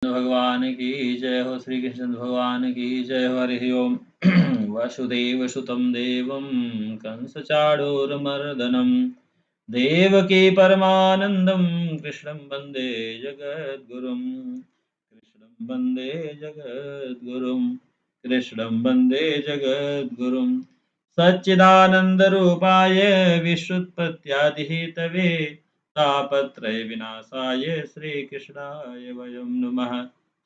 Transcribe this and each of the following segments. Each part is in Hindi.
भगवान की जय हो। श्री कृष्ण भगवान की जय हो। हरि ओम। वसुदेव सुतं देवं कंसचाणूरमर्दनं देवकी परमानन्दं कृष्णं वन्दे जगद्गुरुं। कृष्णं वन्दे जगद्गुरुं। कृष्णं वन्दे जगद्गुरुं। सच्चिदानन्दरूपाय विश्वोत्पत्त्यादिहेतवे तापत्रयविनाशाय श्रीकृष्णाय वयं नुमः।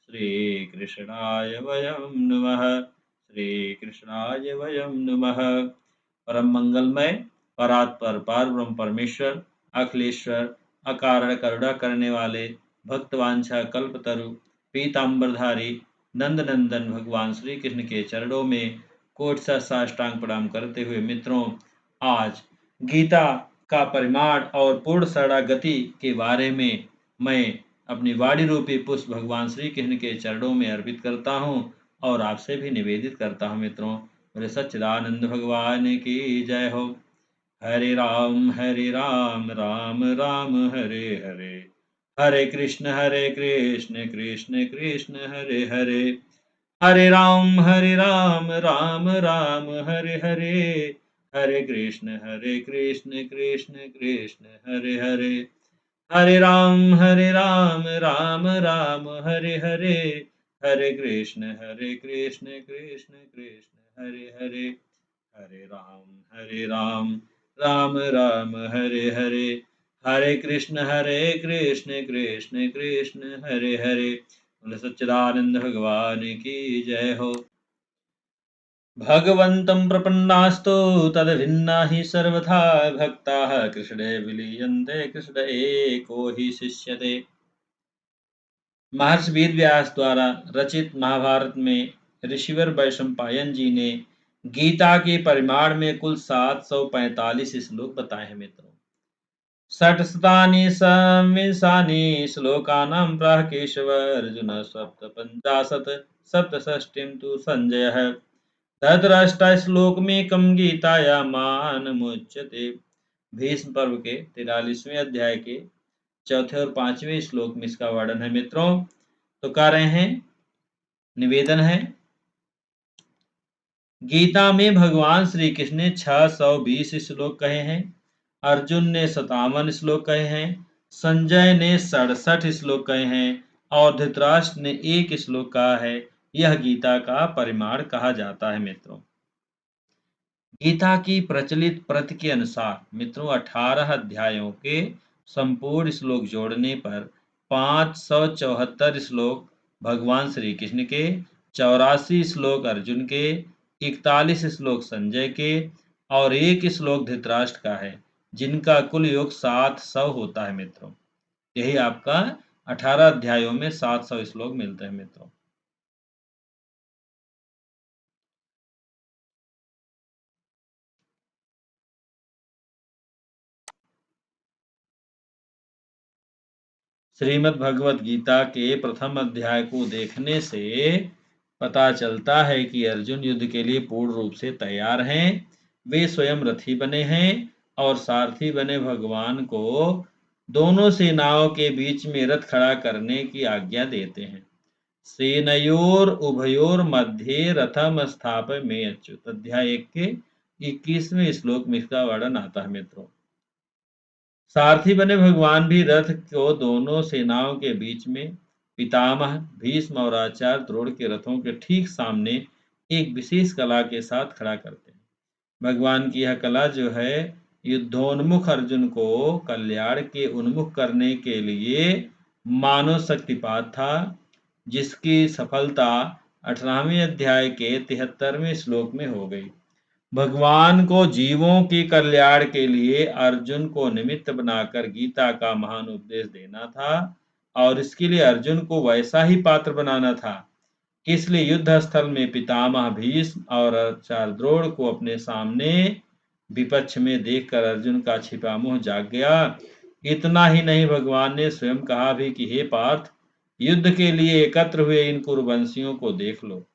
श्रीकृष्णाय वयं नुमः। श्रीकृष्णाय वयं नुमः। परम मंगलमय परात्पर पारब्रह्म परमेश्वर अखिलेश्वर अकारण करुणा करने वाले भक्तवांछा कल्पतरु पीताम्बरधारी नंदनंदन भगवान श्री कृष्ण के चरणों में कोटि साष्टांग प्रणाम करते हुए मित्रों, आज गीता का परिमाण और पूर्ण शरणागति के बारे में मैं अपनी वाणी रूपी पुष्प भगवान श्री कृष्ण के चरणों में अर्पित करता हूँ और आपसे भी निवेदित करता हूँ मित्रों। बोले सच्चिदानंद भगवान की जय हो। हरे राम राम राम हरे हरे, हरे कृष्ण कृष्ण कृष्ण हरे हरे, हरे राम राम राम हरे हरे, हरे कृष्ण कृष्ण कृष्ण हरे हरे, हरे राम राम राम हरे हरे, हरे कृष्ण कृष्ण कृष्ण हरे हरे, हरे राम राम राम हरे हरे, हरे कृष्ण कृष्ण कृष्ण हरे हरे। बोले सच्चिदानंद भगवान की जय हो। भगवन्तं प्रपन्नास्तु तद्भिन्ना हि सर्वथा भक्ताः कृष्णे विलीयन्ते कृष्ण एको हि शिष्यते। महर्षि वेद व्यास द्वारा रचित महाभारत में ऋषिवर वैशंपायन जी ने गीता के परिमाण में कुल 745 श्लोक बताए हैं मित्रों। षट्शतानि संविंशानि श्लोकानां प्राह केशव अर्जुन सप्तपञ्चाशत् सप्तषष्टिं तु संजयः तत्रष्टाश्लोकमेकं गीतायामानमुच्यते। भीष्म पर्व के 43वें अध्याय के चौथे और 5वें श्लोक में इसका वर्णन है मित्रों। तो कह रहे हैं, निवेदन है, गीता में भगवान श्री कृष्ण ने 620 श्लोक कहे हैं, अर्जुन ने 57 श्लोक कहे हैं, संजय ने 67 श्लोक कहे हैं और धृतराष्ट्र ने 1 श्लोक कहा है। यह गीता का परिमाण कहा जाता है मित्रों। गीता की प्रचलित प्रति के अनुसार मित्रों 18 अध्यायों के संपूर्ण श्लोक जोड़ने पर 574 श्लोक भगवान श्री कृष्ण के, 84 श्लोक अर्जुन के, 41 श्लोक संजय के और 1 श्लोक धृतराष्ट्र का है, जिनका कुल योग 700 होता है मित्रों। यही आपका 18 अध्यायों में 700 श्लोक मिलते हैं मित्रों। श्रीमद् भगवत गीता के प्रथम अध्याय को देखने से पता चलता है कि अर्जुन युद्ध के लिए पूर्ण रूप से तैयार हैं। वे स्वयं रथी बने हैं और सारथी बने भगवान को दोनों सेनाओं के बीच में रथ खड़ा करने की आज्ञा देते हैं। सेनयोर उभयोर मध्ये रथम स्थापय में अच्युत, अध्याय 1 के 21वें श्लोक में इसका वर्णन आता है मित्रों। सारथी बने भगवान भी रथ को दोनों सेनाओं के बीच में पितामह भीष्म और आचार्य द्रोण के रथों के ठीक सामने एक विशेष कला के साथ खड़ा करते हैं। भगवान की यह कला जो है, युद्धोन्मुख अर्जुन को कल्याण के उन्मुख करने के लिए मानव शक्तिपात था, जिसकी सफलता 18वें अध्याय के 73वें श्लोक में हो गई। भगवान को जीवों के कल्याण के लिए अर्जुन को निमित्त बनाकर गीता का महान उपदेश देना था और इसके लिए अर्जुन को वैसा ही पात्र बनाना था। इसलिए युद्ध स्थल में पितामह भीष्म और आचार्य द्रोण को अपने सामने विपक्ष में देखकर अर्जुन का छिपा मुंह जाग गया। इतना ही नहीं, भगवान ने स्वयं कहा भी कि हे पार्थ, युद्ध के लिए एकत्र हुए इन कुरुवंशियों को देख लो।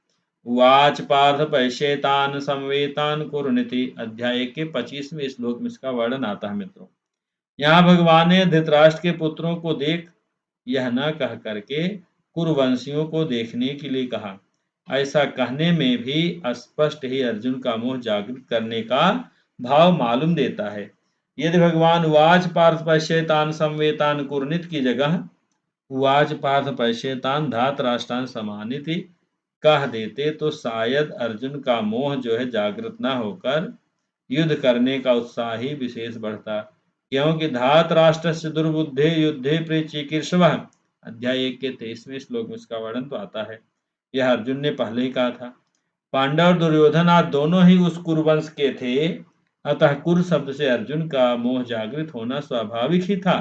वाच पार्थ पैशेतान समवेतान कुरुनिति, अध्याय के 25वें श्लोक में इसका वर्णन आता है मित्रों। यहाँ भगवान ने धृतराष्ट्र के पुत्रों को देख यह न कह करके कुरुवंशियों को देखने के लिए कहा। ऐसा कहने में भी स्पष्ट ही अर्जुन का मोह जागृत करने का भाव मालूम देता है। यदि भगवान उवाच पार्थ पश्येतान संवेतान कुरुनित की जगह उवाच पार्थ पश्येतान धातराष्ट्रान समानिति कह देते तो शायद अर्जुन का मोह जो है जागृत न होकर युद्ध करने का उत्साह ही विशेष बढ़ता, क्योंकि धातराष्ट्रस्य दुर्बुद्धे युद्धे प्रेचिकीर्षवः अध्याय 1 के 23वें श्लोक में इसका वर्णन तो आता है। यह अर्जुन ने पहले ही कहा था। पांडव और दुर्योधन आज दोनों ही उस कुरुवंश के थे, अतः कुरु शब्द से अर्जुन का मोह जागृत होना स्वाभाविक ही था।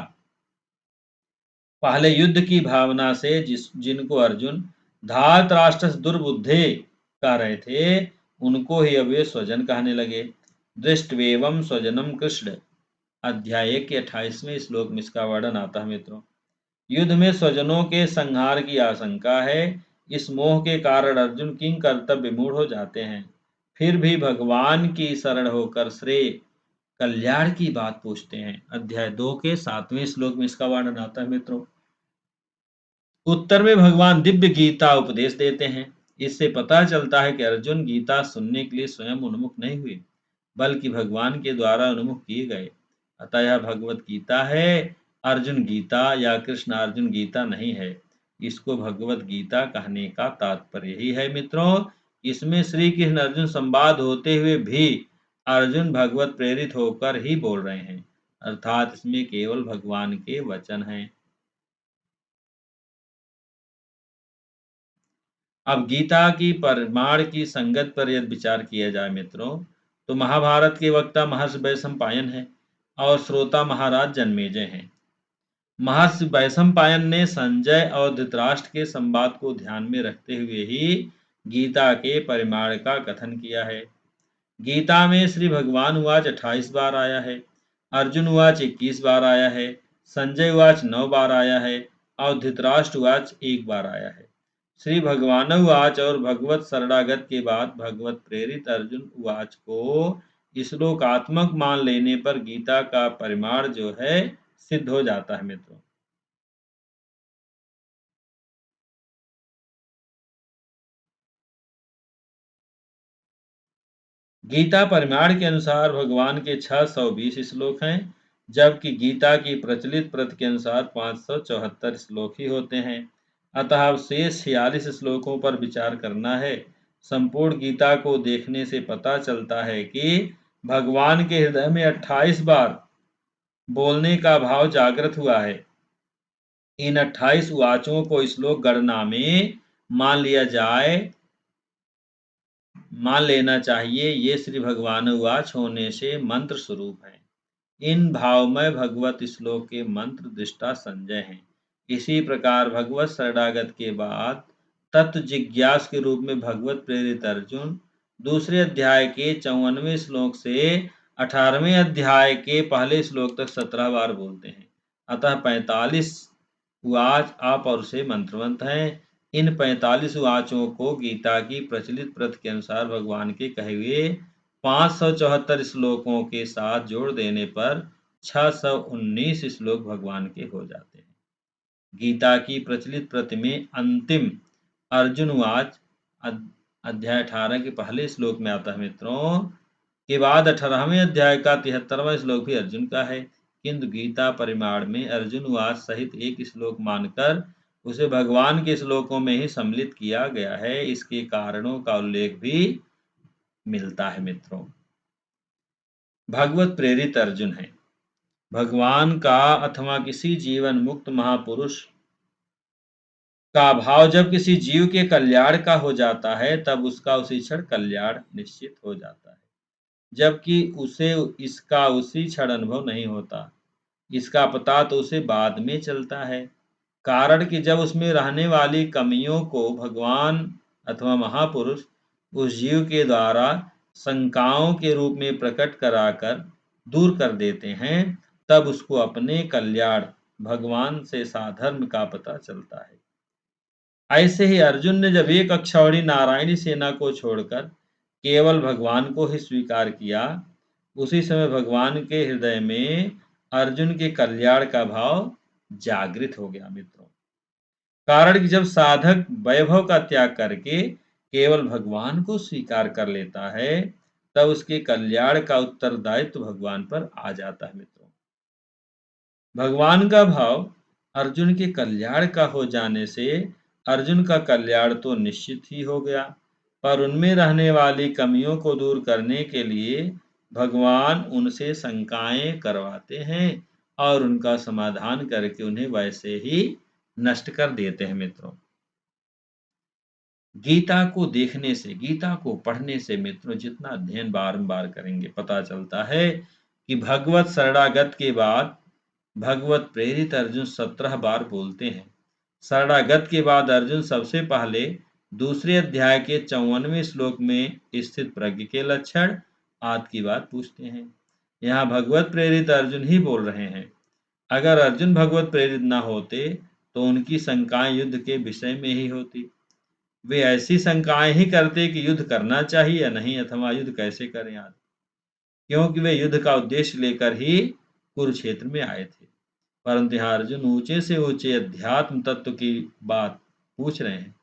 पहले युद्ध की भावना से जिनको अर्जुन धातराष्ट्र दुर्बुद्धे कह रहे थे, उनको ही अब वे स्वजन कहने लगे। दृष्टवेवम स्वजनम कृष्ण अध्याय के 28वें श्लोक में इसका वर्णन आता है। मित्रों, युद्ध में स्वजनों के संहार की आशंका है। इस मोह के कारण अर्जुन किंग कर्तव्य विमूढ़ हो जाते हैं, फिर भी भगवान की शरण होकर श्रेय कल्याण की बात पूछते हैं। अध्याय 2 के 7वें श्लोक में इसका वर्णन आता है। मित्रों, उत्तर में भगवान दिव्य गीता उपदेश देते हैं। इससे पता चलता है कि अर्जुन गीता सुनने के लिए स्वयं उन्मुख नहीं हुए, बल्कि भगवान के द्वारा उन्मुख किए गए। अतः यह भगवत गीता है, अर्जुन गीता या कृष्ण अर्जुन गीता नहीं है। इसको भगवत गीता कहने का तात्पर्य ही है। मित्रों, इसमें श्री कृष्ण अर्जुन संवाद होते हुए भी अर्जुन भगवत प्रेरित होकर ही बोल रहे हैं, अर्थात इसमें केवल भगवान के वचन हैं। अब गीता की परिमाण की संगत पर यदि विचार किया जाए मित्रों, तो महाभारत के वक्ता महर्षि वैशंपायन है और श्रोता महाराज जन्मेजय हैं। महर्षि वैशंपायन ने संजय और धृतराष्ट्र के संवाद को ध्यान में रखते हुए ही गीता के परिमाण का कथन किया है। गीता में श्री भगवान उवाच 28 बार आया है, अर्जुन उवाच 21 बार आया है, संजय उवाच 9 बार आया है और धृतराष्ट्र उवाच 1 बार आया है। श्री भगवान उवाच और भगवत शरणागत के बाद भगवत प्रेरित अर्जुन उवाच को श्लोकात्मक मान लेने पर गीता का परिमाण जो है सिद्ध हो जाता है। मित्रों, गीता परिमाण के अनुसार भगवान के 620 श्लोक हैं, जबकि गीता की प्रचलित प्रत के अनुसार 574 श्लोक ही होते हैं। अतः अब शेष 46 श्लोकों पर विचार करना है। संपूर्ण गीता को देखने से पता चलता है कि भगवान के हृदय में 28 बार बोलने का भाव जागृत हुआ है। इन 28 वाचों को श्लोक गणना में मान लिया जाए मान लेना चाहिए। ये श्री भगवान उवाच होने से मंत्र स्वरूप है। इन भावमय भगवत श्लोक के मंत्र दृष्टा संजय हैं। इसी प्रकार भगवत शरणागत के बाद तत्व जिज्ञास के रूप में भगवत प्रेरित अर्जुन दूसरे अध्याय के 54वें श्लोक से 18वें अध्याय के पहले श्लोक तक 17 बार बोलते हैं। अतः 45 वाच आप और से मंत्रवंत हैं। इन 45 वाचों को गीता की प्रचलित प्रत के अनुसार भगवान के कहे हुए 574 श्लोकों के साथ जोड़ देने पर 619 श्लोक भगवान के हो जाते हैं। गीता की प्रचलित प्रति में अंतिम अर्जुन वाच अध्याय 18 के पहले श्लोक में आता है। मित्रों, के बाद 18वें अध्याय का 73वां श्लोक भी अर्जुन का है, किंतु गीता परिमाण में अर्जुन वाच सहित एक श्लोक मानकर उसे भगवान के श्लोकों में ही सम्मिलित किया गया है। इसके कारणों का उल्लेख भी मिलता है। मित्रों, भगवत प्रेरित अर्जुन है। भगवान का अथवा किसी जीवन मुक्त महापुरुष का भाव जब किसी जीव के कल्याण का हो जाता है, तब उसका उसी क्षण कल्याण निश्चित हो जाता है, जबकि उसे इसका उसी क्षण अनुभव नहीं होता। इसका पता तो उसे बाद में चलता है, कारण कि जब उसमें रहने वाली कमियों को भगवान अथवा महापुरुष उस जीव के द्वारा शंकाओं के रूप में प्रकट कराकर दूर कर देते हैं, तब उसको अपने कल्याण भगवान से साधर्म का पता चलता है। ऐसे ही अर्जुन ने जब एक अक्षौहिणी नारायणी सेना को छोड़कर केवल भगवान को ही स्वीकार किया, उसी समय भगवान के हृदय में अर्जुन के कल्याण का भाव जागृत हो गया। मित्रों, कारण कि जब साधक वैभव का त्याग करके केवल भगवान को स्वीकार कर लेता है, तब उसके कल्याण का उत्तरदायित्व भगवान पर आ जाता है मित्रों। भगवान का भाव अर्जुन के कल्याण का हो जाने से अर्जुन का कल्याण तो निश्चित ही हो गया, पर उनमें रहने वाली कमियों को दूर करने के लिए भगवान उनसे शंकाएं करवाते हैं और उनका समाधान करके उन्हें वैसे ही नष्ट कर देते हैं मित्रों। गीता को देखने से, गीता को पढ़ने से मित्रों जितना अध्ययन बारंबार करेंगे, पता चलता है कि भगवत शरणागत के बाद भगवत प्रेरित अर्जुन 17 बार बोलते हैं। शरणागत के बाद अर्जुन सबसे पहले दूसरे अध्याय के 54वें श्लोक में स्थित प्रज्ञ के लक्षण आदि की बात पूछते हैं। यहाँ भगवत प्रेरित अर्जुन ही बोल रहे हैं। अगर अर्जुन भगवत प्रेरित न होते तो उनकी शंकाएं युद्ध के विषय में ही होती। वे ऐसी शंकाएं ही करते कि युद्ध करना चाहिए या नहीं, अथवा युद्ध कैसे करें आदि, क्योंकि वे युद्ध का उद्देश्य लेकर ही कुरुक्षेत्र में आए थे। परंतु यहाँ अर्जुन ऊंचे से ऊंचे अध्यात्म तत्व की बात पूछ रहे हैं।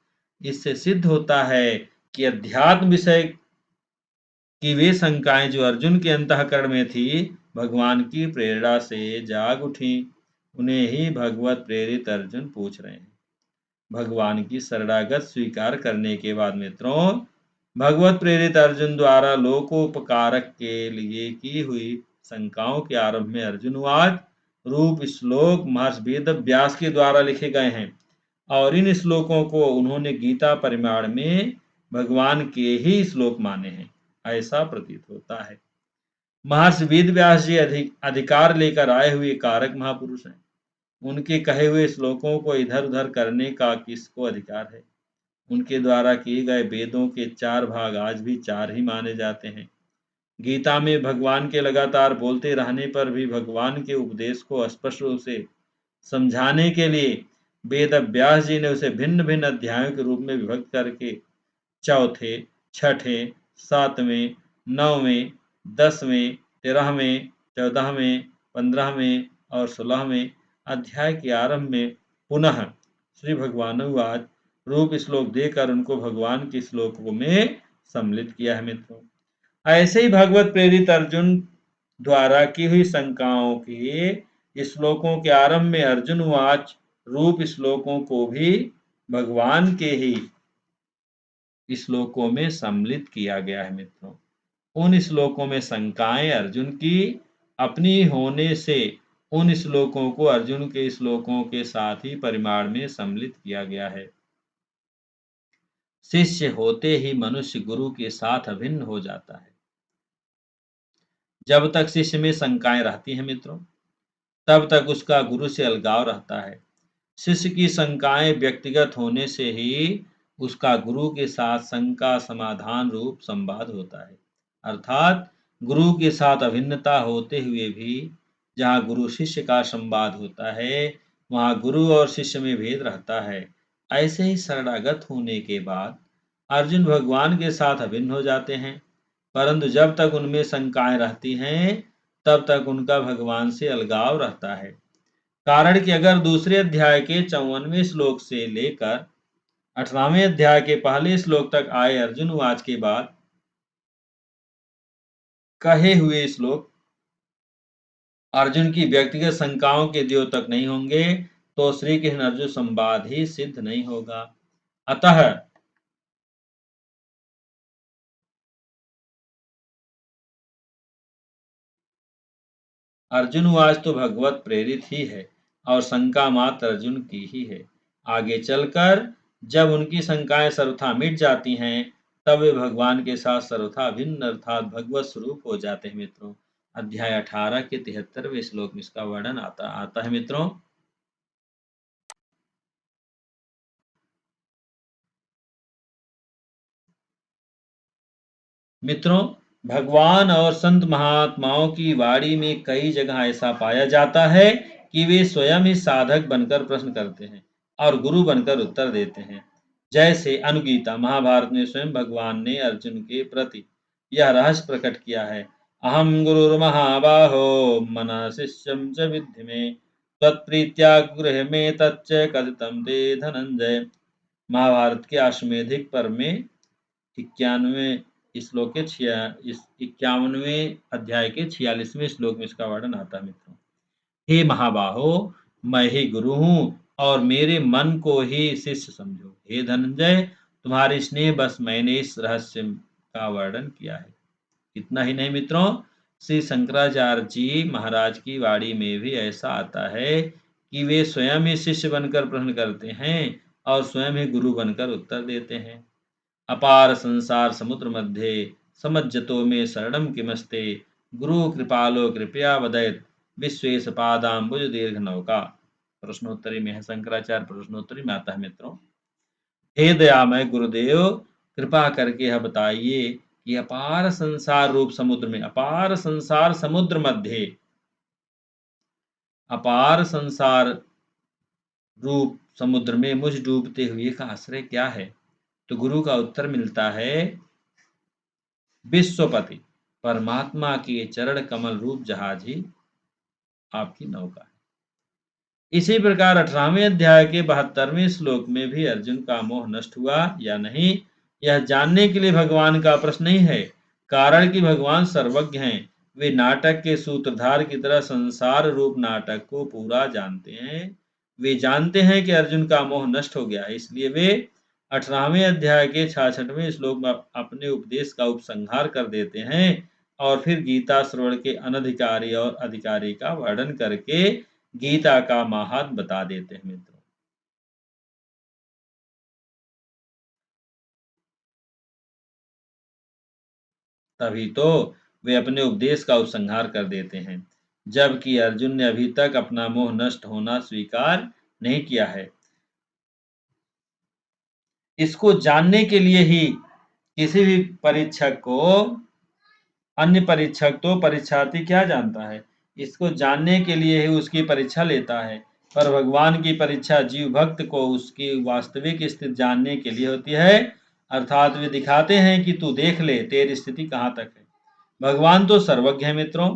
इससे सिद्ध होता है कि अध्यात्म विषय की वे शंकाएं जो अर्जुन के अंतःकरण में थी, भगवान की प्रेरणा से जाग उठी। उन्हें ही भगवत प्रेरित अर्जुन पूछ रहे हैं। भगवान की शरणागत स्वीकार करने के बाद मित्रों, भगवत प्रेरित अर्जुन द्वारा लोकोपकारक के लिए की हुई शंकाओं के आरंभ में अर्जुनवाद रूप श्लोक महर्षि वेद व्यास के द्वारा लिखे गए हैं और इन श्लोकों को उन्होंने गीता परिमाण में भगवान के ही श्लोक माने हैं, ऐसा प्रतीत होता है। महर्षि वेद व्यास जी अधिकार लेकर आए हुए कारक महापुरुष हैं। उनके कहे हुए श्लोकों को इधर उधर करने का किसको अधिकार है? उनके द्वारा किए गए वेदों के 4 भाग आज भी 4 ही माने जाते हैं। गीता में भगवान के लगातार बोलते रहने पर भी भगवान के उपदेश को स्पष्ट रूप से समझाने के लिए वेद व्यास जी ने उसे भिन्न भिन्न अध्यायों के रूप में विभक्त करके चौथे, छठे, 7वें, 9वें, 10वें, 13वें, 14वें, 15वें और 16वें अध्याय के आरंभ में पुनः श्री भगवानुवाद रूप श्लोक देकर उनको भगवान के श्लोकों में सम्मिलित किया है मित्रों। ऐसे ही भगवत प्रेरित अर्जुन द्वारा की हुई शंकाओं के श्लोकों के आरंभ में अर्जुनवाच रूप श्लोकों को भी भगवान के ही श्लोकों में सम्मिलित किया गया है मित्रों। उन श्लोकों में शंकाएं अर्जुन की अपनी होने से उन श्लोकों को अर्जुन के श्लोकों के साथ ही परिमाण में सम्मिलित किया गया है। शिष्य होते ही मनुष्य गुरु के साथ अभिन्न हो जाता है। जब तक शिष्य में शंकाएं रहती हैं मित्रों, तब तक उसका गुरु से अलगाव रहता है। शिष्य की शंकाएं व्यक्तिगत होने से ही उसका गुरु के साथ शंका समाधान रूप संवाद होता है। अर्थात गुरु के साथ अभिन्नता होते हुए भी जहाँ गुरु शिष्य का संवाद होता है, वहाँ गुरु और शिष्य में भेद रहता है। ऐसे ही शरणागत होने के बाद अर्जुन भगवान के साथ अभिन्न हो जाते हैं, परंतु जब तक उनमें शंकाएं रहती हैं, तब तक उनका भगवान से अलगाव रहता है। कारण कि अगर दूसरे अध्याय के 54वें श्लोक से लेकर 18वें अध्याय के पहले श्लोक तक आए अर्जुनवाच के बाद कहे हुए श्लोक अर्जुन की व्यक्तिगत शंकाओं के द्योतक नहीं होंगे, तो श्री कृष्ण अर्जुन संवाद ही सिद्ध नहीं होगा। अतः अर्जुनवाच तो भगवत प्रेरित ही है और शंका मात्र अर्जुन की ही है। आगे चलकर जब उनकी शंकाएं सर्वथा मिट जाती हैं, तब वे भगवान के साथ सर्वथा भिन्न अर्थात भगवत स्वरूप हो जाते हैं मित्रों। अध्याय 18 के 73वें श्लोक में इसका वर्णन आता है मित्रों। मित्रों, भगवान और संत महात्माओं की वाणी में कई जगह ऐसा पाया जाता है कि वे स्वयं ही साधक बनकर प्रश्न करते हैं और गुरु बनकर उत्तर देते हैं। जैसे अनुगीता महाभारत में स्वयं भगवान ने अर्जुन के प्रति यह रहस्य प्रकट किया है, अहम गुरुर्महाबाहो मना शिष्यम च विद्धि में। त्वत्प्रीत्या गृहमेतच्च कथितं ते धनंजय। महाभारत के अश्वमेधिक पर्व में 91वें श्लोक के 51वें अध्याय के 46वें श्लोक में इसका वर्णन आता है मित्रों। हे महाबाहो, मैं ही गुरु हूँ और मेरे मन को ही शिष्य समझो। हे धनंजय, तुम्हारे स्नेह बस मैंने इस रहस्य का वर्णन किया है। इतना ही नहीं मित्रों, श्री शंकराचार्य जी महाराज की वाणी में भी ऐसा आता है कि वे स्वयं ही शिष्य बनकर प्रश्न करते हैं और स्वयं ही गुरु बनकर उत्तर देते हैं। अपार संसार समुद्र मध्ये समज्जतो में शरणम किमस्ते गुरु कृपालो कृपया वदैत विश्वेश पादाम्बुज दीर्घ नौका। प्रश्नोत्तरी में है, शंकराचार्य प्रश्नोत्तरी में आता है मित्रों। हे दयामय गुरुदेव, कृपा करके यह बताइए कि अपार संसार रूप समुद्र में, अपार संसार समुद्र मध्य, अपार संसार रूप समुद्र में मुझ डूबते हुए का आश्रय क्या है? तो गुरु का उत्तर मिलता है, विश्वपति परमात्मा के चरण कमल रूप जहाज ही आपकी नौका है। इसी प्रकार 18वें अध्याय के 72वें श्लोक में भी अर्जुन का मोह नष्ट हुआ या नहीं, यह जानने के लिए भगवान का प्रश्न नहीं है, कारण कि भगवान सर्वज्ञ हैं। वे नाटक के सूत्रधार की तरह संसार रूप नाटक को पूरा जानते हैं। वे जानते हैं कि अर्जुन का मोह नष्ट हो गया है, इसलिए वे 18वें अध्याय के 66वें श्लोक में अपने उपदेश का उपसंहार कर देते हैं और फिर गीता श्रवण के अनधिकारी और अधिकारी का वर्णन करके गीता का महात्म बता देते हैं मित्रों। तभी तो वे अपने उपदेश का उपसंहार कर देते हैं, जबकि अर्जुन ने अभी तक अपना मोह नष्ट होना स्वीकार नहीं किया है। इसको जानने के लिए ही किसी भी परीक्षक को, अन्य परीक्षक तो परीक्षार्थी क्या जानता है, इसको जानने के लिए ही उसकी परीक्षा लेता है, पर भगवान की परीक्षा जीव भक्त को उसकी वास्तविक स्थिति जानने के लिए होती है। अर्थात वे दिखाते हैं कि तू देख ले तेरी स्थिति कहाँ तक है। भगवान तो सर्वज्ञ है मित्रों,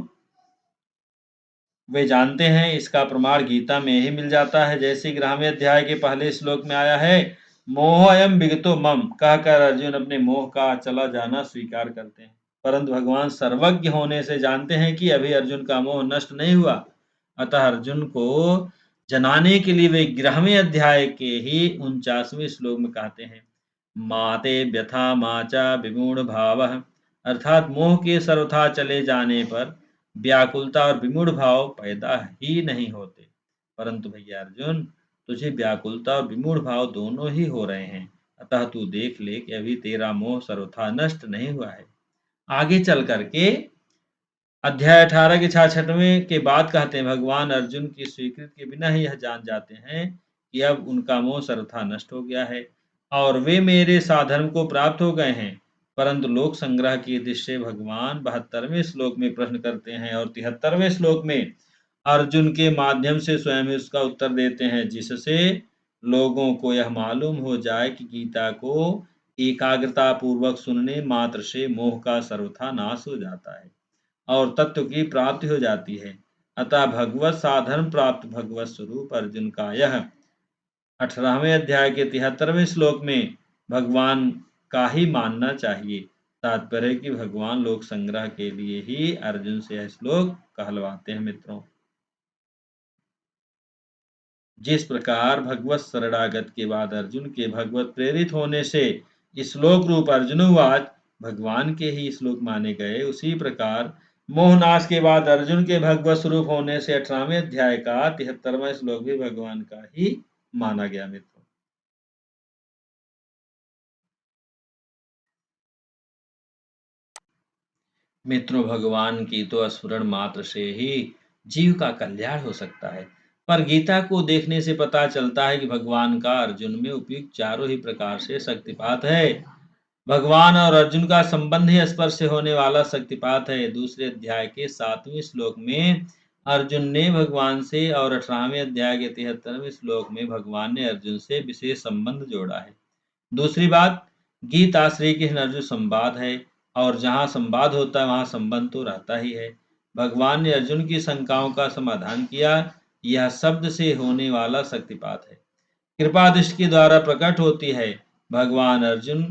वे जानते हैं, इसका प्रमाण गीता में ही मिल जाता है। जैसे 11वें अध्याय के पहले श्लोक में आया है, मोह अयम विगतो मम, कहकर अर्जुन अपने मोह का चला जाना स्वीकार करते हैं, परंतु भगवान सर्वज्ञ होने से जानते हैं कि अभी अर्जुन का मोह नष्ट नहीं हुआ। अतः अर्जुन को जनाने के लिए वे 11वें अध्याय के ही 49वें श्लोक में कहते हैं, माते व्यथा माचा विमूढ़ भाव, अर्थात मोह के सर्वथा चले जाने पर व्याकुलता और विमूढ़ भाव पैदा ही नहीं होते। परंतु भैया अर्जुन, तुझे व्याकुलता और विमूढ़ भाव दोनों ही हो रहे हैं, अतः तू देख ले कि अभी तेरा मोह सर्वथा नष्ट नहीं हुआ है। आगे चल करके अध्याय 18 के 66वें के बाद कहते हैं, भगवान अर्जुन की स्वीकृति के बिना ही यह जान जाते हैं कि अब उनका मोह सर्वथा नष्ट हो गया है और वे मेरे साधर्म को प्राप्त हो गए हैं। परंतु लोक संग्रह की दृष्टि से भगवान 72वें श्लोक में प्रश्न करते हैं और 73वें श्लोक में अर्जुन के माध्यम से स्वयं उसका उत्तर देते हैं, जिससे लोगों को यह मालूम हो जाए कि गीता को एकाग्रता पूर्वक सुनने मात्र से मोह का सर्वथा नाश हो जाता है और तत्व की प्राप्ति हो जाती है। अतः भगवत साधन प्राप्त भगवत स्वरूप अर्जुन का यह 18वें अध्याय के 73वें श्लोक में भगवान का ही मानना चाहिए। तात्पर्य कि भगवान लोक संग्रह के लिए ही अर्जुन से यह श्लोक कहलवाते हैं मित्रों। जिस प्रकार भगवत शरणागत के बाद अर्जुन के भगवत प्रेरित होने से श्लोक रूप अर्जुनवाच भगवान के ही श्लोक माने गए, उसी प्रकार मोहनाश के बाद अर्जुन के भगवत स्वरूप होने से 18वें अध्याय का 73वां श्लोक भी भगवान का ही माना गया मित्रों। मित्रों, भगवान की तो स्मरण मात्र से ही जीव का कल्याण हो सकता है, पर गीता को देखने से पता चलता है कि भगवान का अर्जुन में उपयुक्त चारों ही प्रकार से शक्तिपात है। भगवान और अर्जुन का संबंध ही स्पर्श से होने वाला शक्तिपात है। दूसरे अध्याय के 7वें श्लोक में अर्जुन ने भगवान से और 18वें अध्याय के 73वें श्लोक में भगवान ने अर्जुन से विशेष संबंध जोड़ा है। दूसरी बात, गीता श्री कृष्ण अर्जुन संवाद है और जहाँ संवाद होता है वहाँ संबंध तो रहता ही है। भगवान ने अर्जुन की शंकाओं का समाधान किया, यह शब्द से होने वाला शक्तिपात है। कृपा दृष्टि के द्वारा प्रकट होती है। भगवान अर्जुन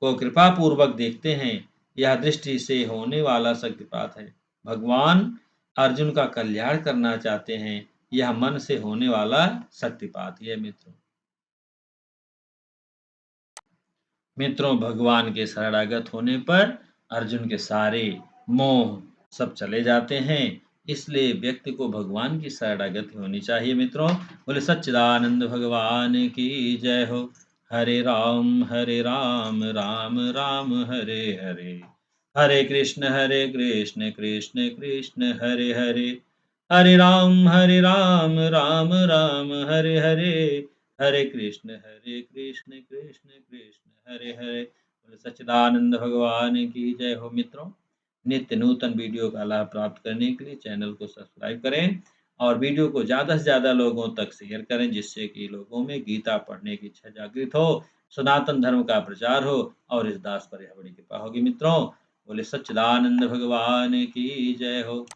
को कृपा पूर्वक देखते हैं। यह दृष्टि से होने वाला शक्तिपात है। भगवान अर्जुन का कल्याण करना चाहते हैं। यह मन से होने वाला शक्तिपात है मित्रों। मित्रों, भगवान के शरणागत होने पर अर्जुन के सारे मोह सब चले जाते हैं। इसलिए व्यक्ति को भगवान की शरणागति होनी चाहिए मित्रों। बोले सच्चिदानंद भगवान की जय हो। हरे राम राम राम हरे हरे, हरे कृष्ण कृष्ण कृष्ण हरे हरे, हरे राम राम राम हरे हरे, हरे कृष्ण कृष्ण कृष्ण हरे हरे। बोले सच्चिदानंद भगवान की जय हो मित्रों। नित्य नूतन वीडियो का लाभ प्राप्त करने के लिए चैनल को सब्सक्राइब करें और वीडियो को ज़्यादा से ज़्यादा लोगों तक शेयर करें, जिससे कि लोगों में गीता पढ़ने की इच्छा जागृत हो, सनातन धर्म का प्रचार हो और इस दास पर यह बड़ी कृपा होगी मित्रों। बोले सच्चिदानंद भगवान की जय हो।